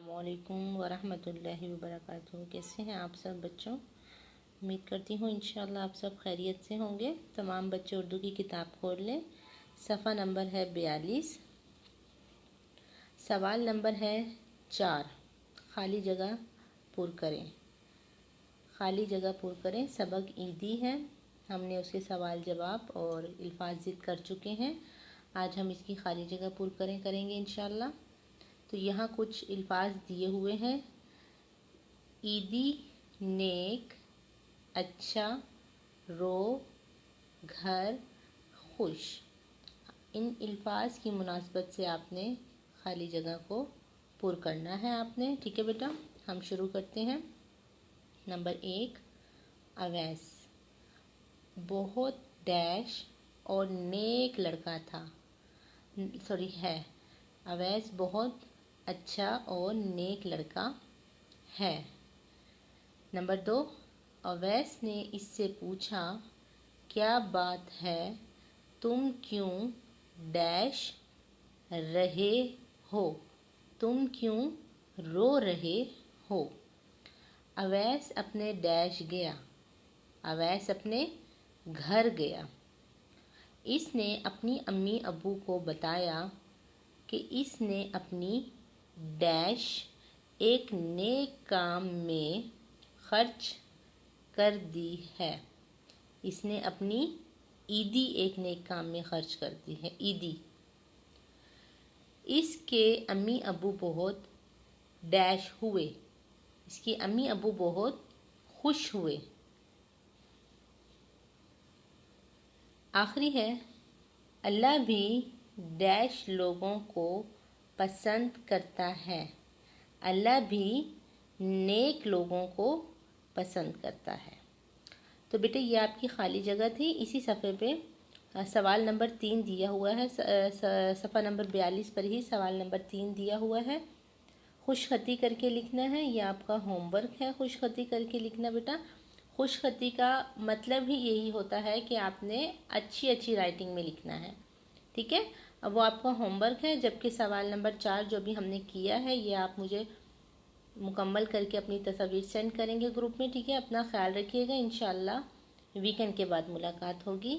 अस्सलामुअलैकुम वरहमतुल्लाहि वबरकातुहू। कैसे हैं आप सब बच्चों? उम्मीद करती हूँ इंशाअल्लाह आप सब खैरियत से होंगे। तमाम बच्चे उर्दू की किताब खोल लें। सफ़ा नंबर है 42। सवाल नंबर है 4। खाली जगह पुर करें। खाली जगह पुर करें। सबक ईदी है, हमने उसके सवाल जवाब और अल्फाज ज़िक्र कर चुके हैं। आज हम इसकी खाली जगह पुर करेंगे इंशाअल्लाह। तो यहाँ कुछ अल्फाज दिए हुए हैं। ईदी, नेक, अच्छा, रो, घर, खुश। इन अल्फाज की मुनासबत से आपने खाली जगह को पुर करना है आपने। ठीक है बेटा, हम शुरू करते हैं। नंबर 1, अवैस बहुत डैश और नेक लड़का था। है। अवैस बहुत अच्छा और नेक लड़का है। नंबर 2, अवैस ने इससे पूछा, क्या बात है, तुम क्यों डैश रहे हो? तुम क्यों रो रहे हो? अवैस अपने डैश गया। अवैस अपने घर गया। इसने अपनी अम्मी अब्बू को बताया कि इसने अपनी डैश एक नेक काम में खर्च कर दी है। इसने अपनी ईदी एक नेक काम में खर्च कर दी है। ईदी। इसके अम्मी अब्बू बहुत डैश हुए। इसकी अम्मी अब्बू बहुत खुश हुए। आखिरी है, अल्लाह भी डैश लोगों को पसंद करता है। अल्लाह भी नेक लोगों को पसंद करता है। तो बेटे ये आपकी खाली जगह थी। इसी सफ़े पे सवाल नंबर 3 दिया हुआ है। सफ़ा नंबर 42 पर ही सवाल नंबर 3 दिया हुआ है। खुशखती करके लिखना है। ये आपका होमवर्क है, खुशखती करके लिखना बेटा। खुशखती का मतलब ही यही होता है कि आपने अच्छी अच्छी राइटिंग में लिखना है। ठीक है, अब वो आपका होमवर्क है। जबकि सवाल नंबर 4 जो भी हमने किया है ये आप मुझे मुकम्मल करके अपनी तस्वीर सेंड करेंगे ग्रुप में। ठीक है, अपना ख्याल रखिएगा। इंशाअल्लाह वीकेंड के बाद मुलाकात होगी।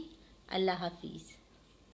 अल्लाह हाफिज़।